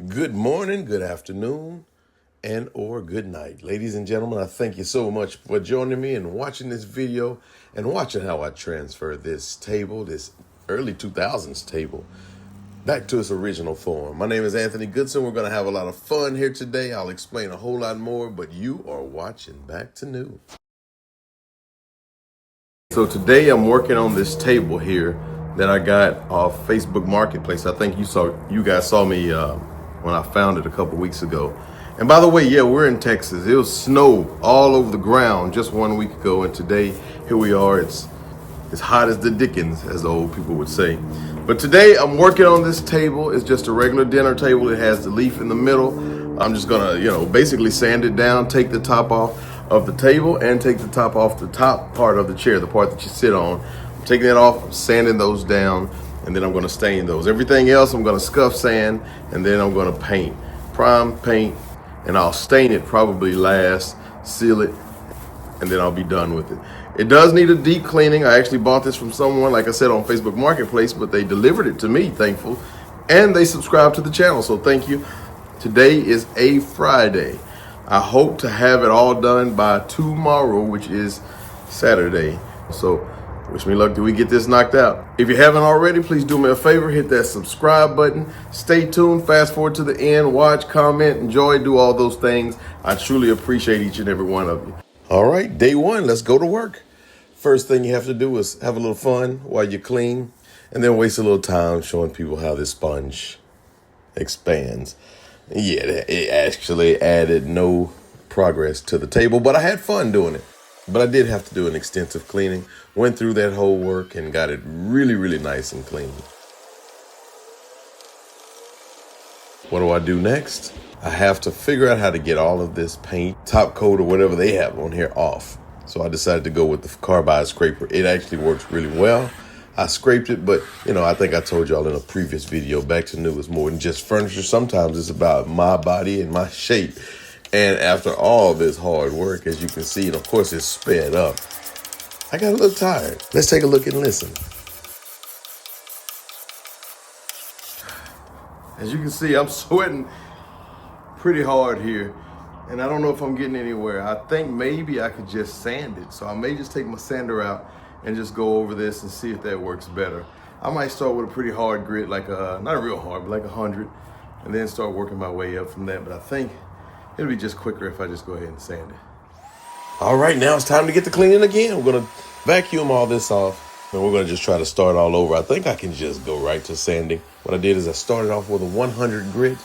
Good morning, good afternoon, and or good night. Ladies and gentlemen, I thank you so much for joining me and watching this video and watching how I transfer this table, this early 2000s table, back to its original form. My name is Anthony Goodson. We're going to have a lot of fun here today. I'll explain a whole lot more, but you are watching Back to New. So today I'm working on this table here that I got off Facebook Marketplace. I think you guys saw me when I found it a couple weeks ago. And by the way, yeah, we're in Texas. It was snow all over the ground just 1 week ago, and today here we are. It's as hot as the Dickens, as the old people would say. But today I'm working on this table. It's just a regular dinner table. It has the leaf in the middle. I'm just gonna, basically sand it down, take the top off of the table and take the top off the top part of the chair, the part that you sit on. I'm taking it off, sanding those down, and then I'm gonna stain those. Everything else I'm gonna scuff sand, and then I'm gonna paint. Prime paint, and I'll stain it probably last, seal it, and then I'll be done with it. It does need a deep cleaning. I actually bought this from someone, like I said, on Facebook Marketplace, but they delivered it to me, thankful, and they subscribed to the channel, so thank you. Today is a Friday. I hope to have it all done by tomorrow, which is Saturday. So wish me luck till we get this knocked out. If you haven't already, please do me a favor, hit that subscribe button. Stay tuned, fast forward to the end, watch, comment, enjoy, do all those things. I truly appreciate each and every one of you. All right, day one, let's go to work. First thing you have to do is have a little fun while you clean, and then waste a little time showing people how this sponge expands. Yeah, it actually added no progress to the table, but I had fun doing it. But I did have to do an extensive cleaning. Went through that whole work and got it really, really nice and clean. What do I do next? I have to figure out how to get all of this paint, top coat, or whatever they have on here off. So I decided to go with the carbide scraper. It actually works really well. I scraped it, but I think I told y'all in a previous video, Back to New is more than just furniture. Sometimes it's about my body and my shape. And after all this hard work, as you can see, and of course it's sped up, I got a little tired. Let's take a look and listen. As you can see, I'm sweating pretty hard here, and I don't know if I'm getting anywhere. I think maybe I could just sand it. So I may just take my sander out and just go over this and see if that works better. I might start with a pretty hard grit, like not real hard, but like 100, and then start working my way up from that. But I think it'll be just quicker if I just go ahead and sand it. All right, now it's time to get to cleaning again. We're gonna vacuum all this off, and we're gonna just try to start all over. I think I can just go right to sanding. What I did is I started off with a 100 grit,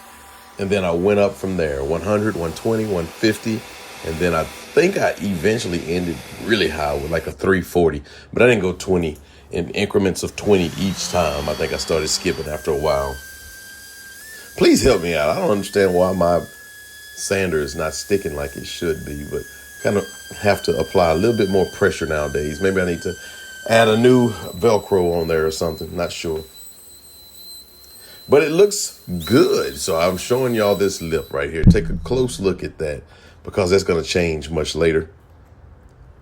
and then I went up from there, 100, 120, 150, and then I think I eventually ended really high with like a 340, but I didn't go 20 in increments of 20 each time. I think I started skipping after a while. Please help me out. I don't understand why my sander is not sticking like it should be, but kind of have to apply a little bit more pressure nowadays. Maybe I need to add a new Velcro on there or something. Not sure. But it looks good. So I'm showing y'all this lip right here. Take a close look at that, because that's going to change much later.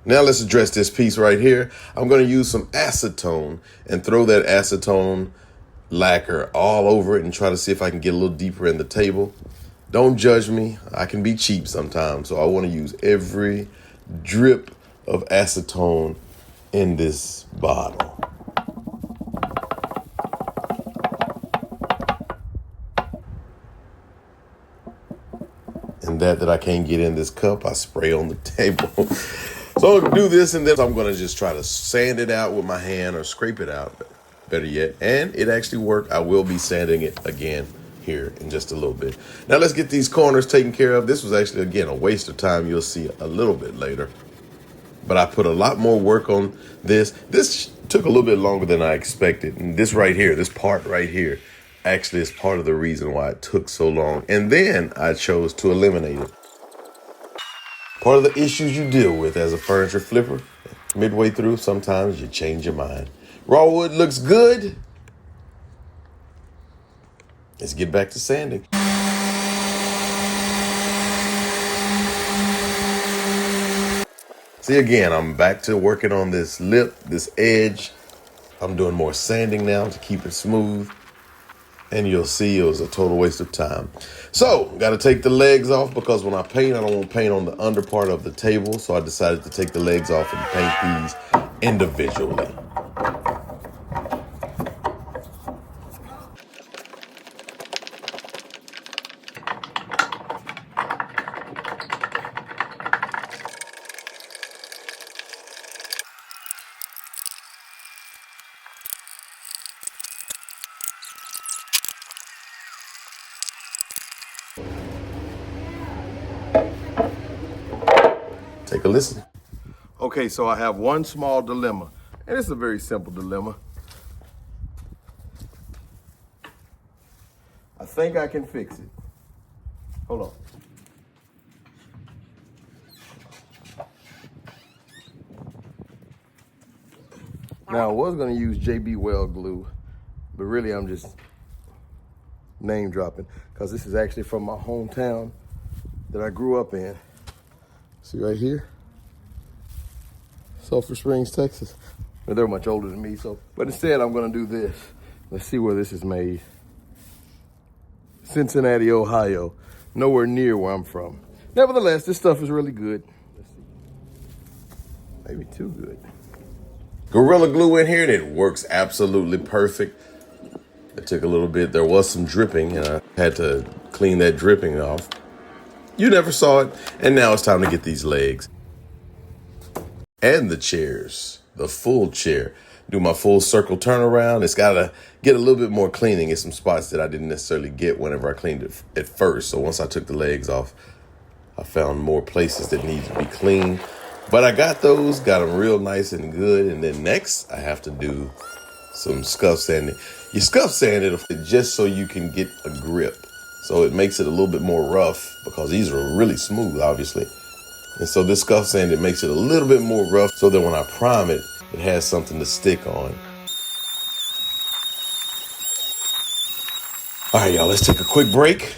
Now let's address this piece right here. I'm going to use some acetone and throw that acetone lacquer all over it and try to see if I can get a little deeper in the table. Don't judge me. I can be cheap sometimes. So I want to use every drip of acetone in this bottle. And that I can't get in this cup, I spray on the table. So I'm gonna do this, and then I'm gonna just try to sand it out with my hand or scrape it out, better yet. And it actually worked. I will be sanding it again here in just a little bit. Now let's get these corners taken care of. This was actually, again, a waste of time. You'll see a little bit later. But I put a lot more work on this. This took a little bit longer than I expected. And this right here, this part right here, actually is part of the reason why it took so long. And then I chose to eliminate it. Part of the issues you deal with as a furniture flipper, midway through, sometimes you change your mind. Raw wood looks good. Let's get back to sanding. See, again, I'm back to working on this lip, this edge. I'm doing more sanding now to keep it smooth. and you'll see it was a total waste of time. So, got to take the legs off because when I paint, I don't want to paint on the under part of the table. So I decided to take the legs off and paint these individually. Take a listen. Okay, so I have one small dilemma, and it's a very simple dilemma. I think I can fix it. Hold on. Now, I was going to use JB Weld glue, but really I'm just name dropping because this is actually from my hometown that I grew up in. See right here? Sulphur Springs, Texas. But they're much older than me, but instead I'm going to do this. Let's see where this is made. Cincinnati, Ohio. Nowhere near where I'm from. Nevertheless, this stuff is really good. Let's see. Maybe too good. Gorilla Glue in here, and it works absolutely perfect. It took a little bit. There was some dripping, and I had to clean that dripping off. You never saw it, and now it's time to get these legs. And the chairs, the full chair. Do my full circle turnaround. It's got to get a little bit more cleaning in some spots that I didn't necessarily get whenever I cleaned it at first. So once I took the legs off, I found more places that need to be cleaned. But I got those, got them real nice and good. And then next, I have to do some scuff sanding. You scuff sand it just so you can get a grip. So it makes it a little bit more rough because these are really smooth, obviously. And so this scuff sand, it makes it a little bit more rough so that when I prime it, it has something to stick on. All right, y'all, let's take a quick break.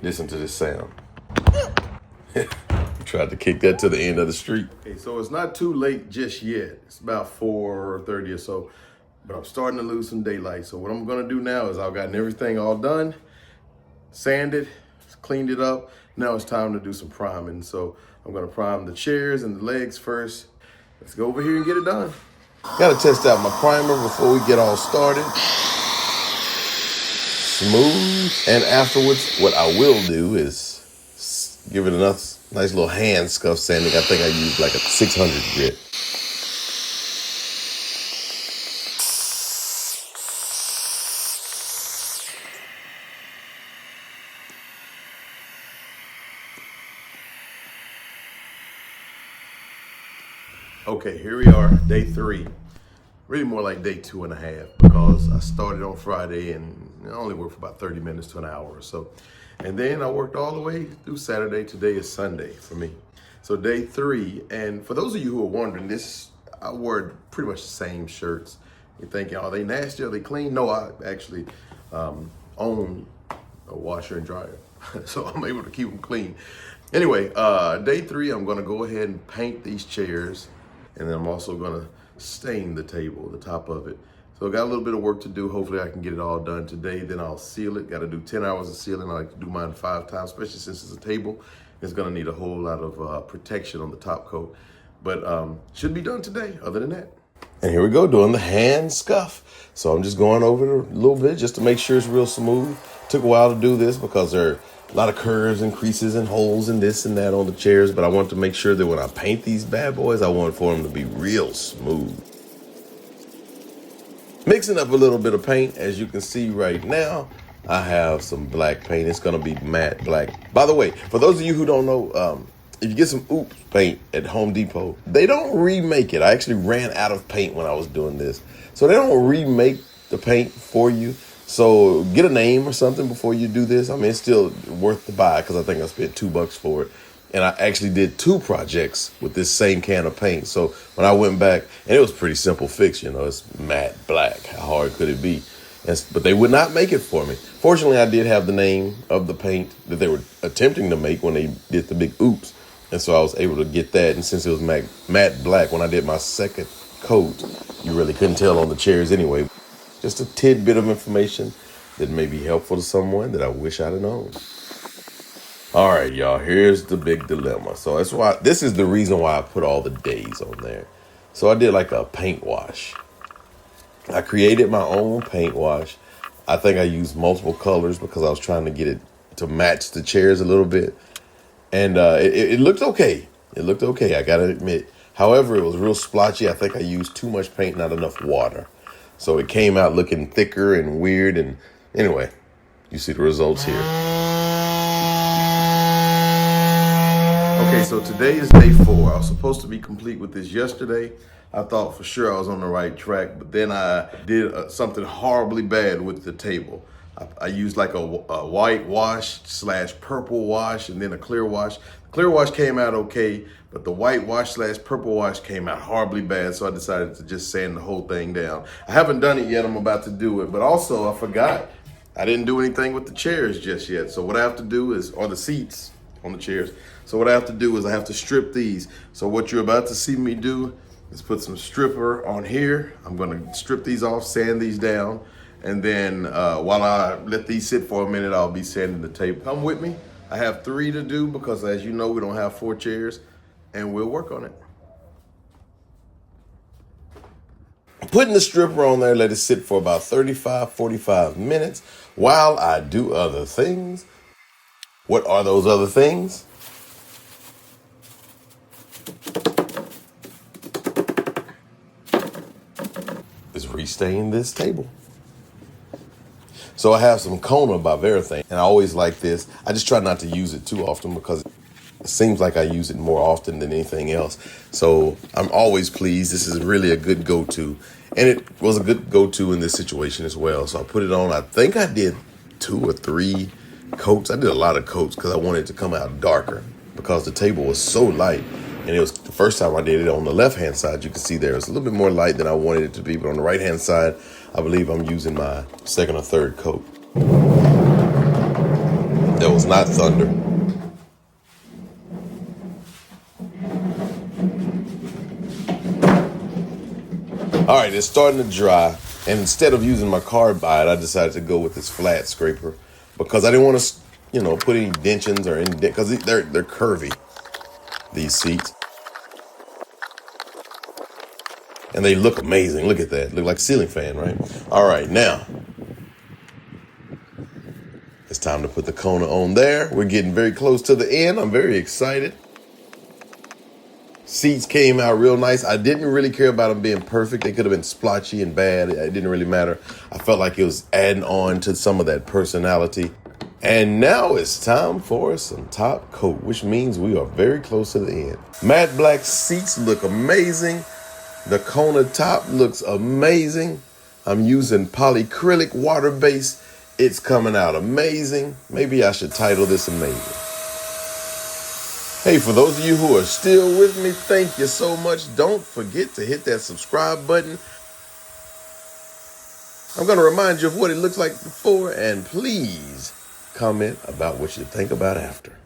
Listen to this sound. Tried to kick that to the end of the street. Okay, so it's not too late just yet. It's about 4:30 or so, but I'm starting to lose some daylight. So what I'm gonna do now is I've gotten everything all done, sanded, cleaned it up. Now it's time to do some priming. So I'm gonna prime the chairs and the legs first. Let's go over here and get it done. Gotta test out my primer before we get all started. Smooth. And afterwards, what I will do is give it a nice little hand scuff sanding. I think I used like a 600 grit. Okay, here we are, day 3. Really more like day 2.5 because I started on Friday and I only worked for about 30 minutes to an hour or so. And then I worked all the way through Saturday. Today is Sunday for me. So day 3, and for those of you who are wondering, I wore pretty much the same shirts. You're thinking, are they nasty? Are they clean? No, I actually own a washer and dryer. So I'm able to keep them clean. Anyway, day 3, I'm gonna go ahead and paint these chairs. And then I'm also gonna stain the table, the top of it. So I got a little bit of work to do. Hopefully I can get it all done today. Then I'll seal it. Got to do 10 hours of sealing. I like to do mine 5 times, especially since it's a table. It's gonna need a whole lot of protection on the top coat. But should be done today, other than that. And here we go, doing the hand scuff. So I'm just going over it a little bit just to make sure it's real smooth. Took a while to do this because there are a lot of curves and creases and holes and this and that on the chairs, but I want to make sure that when I paint these bad boys, I want for them to be real smooth. Mixing up a little bit of paint, as you can see right now, I have some black paint. It's gonna be matte black. By the way, for those of you who don't know, if you get some Oops paint at Home Depot, they don't remake it. I actually ran out of paint when I was doing this. So they don't remake the paint for you. So get a name or something before you do this. I mean, it's still worth the buy because I think I spent $2 for it. And I actually did 2 projects with this same can of paint. So when I went back, and it was a pretty simple fix, you know, it's matte black. How hard could it be? But they would not make it for me. Fortunately, I did have the name of the paint that they were attempting to make when they did the big Oops. And so I was able to get that. And since it was matte black, when I did my second coat, you really couldn't tell on the chairs anyway. Just a tidbit of information that may be helpful to someone that I wish I'd have known. All right, y'all, here's the big dilemma. So that's why, this is the reason why I put all the days on there. So I did like a paint wash. I created my own paint wash. I think I used multiple colors because I was trying to get it to match the chairs a little bit. And it looked okay. It looked okay, I gotta admit. However, it was real splotchy. I think I used too much paint, not enough water. So it came out looking thicker and weird. And anyway, you see the results here. Okay, so today is day 4. I was supposed to be complete with this yesterday. I thought for sure I was on the right track, but then I did something horribly bad with the table. I used like a white wash / purple wash and then a clear wash. The clear wash came out okay, but the white wash / purple wash came out horribly bad, so I decided to just sand the whole thing down. I haven't done it yet. I'm about to do it, but also I forgot. I didn't do anything with the chairs just yet. So what I have to do is, or the seats on the chairs. So what I have to do is I have to strip these. So what you're about to see me do is put some stripper on here. I'm gonna strip these off, sand these down, and then while I let these sit for a minute, I'll be sanding the table. Come with me. I have 3 to do because as you know, we don't have 4 chairs, and we'll work on it. Putting the stripper on there, let it sit for about 45 minutes while I do other things. What are those other things? Is restain this table. So I have some Kona by Verithane, and I always like this. I just try not to use it too often because it seems like I use it more often than anything else. So I'm always pleased. This is really a good go-to, and it was a good go-to in this situation as well. So I put it on. I think I did 2 or 3 coats. I did a lot of coats because I wanted it to come out darker because the table was so light. And it was the first time I did it on the left-hand side. You can see there it's a little bit more light than I wanted it to be. But on the right-hand side, I believe I'm using my 2nd or 3rd coat. That was not thunder. All right, it's starting to dry. And instead of using my carbide, I decided to go with this flat scraper because I didn't want to, put any dentions or any because they're curvy, these seats. And they look amazing. Look at that. Look like a ceiling fan, right? All right, now it's time to put the Kona on there. We're getting very close to the end. I'm very excited. Seats came out real nice. I didn't really care about them being perfect. They could have been splotchy and bad. It didn't really matter. I felt like it was adding on to some of that personality. And now it's time for some top coat, which means we are very close to the end. Matte black seats look amazing. The Kona top looks amazing. I'm using polyacrylic water base. It's coming out amazing. Maybe I should title this amazing. Hey, for those of you who are still with me, thank you so much. Don't forget to hit that subscribe button. I'm going to remind you of what it looks like before, and please comment about what you think about after.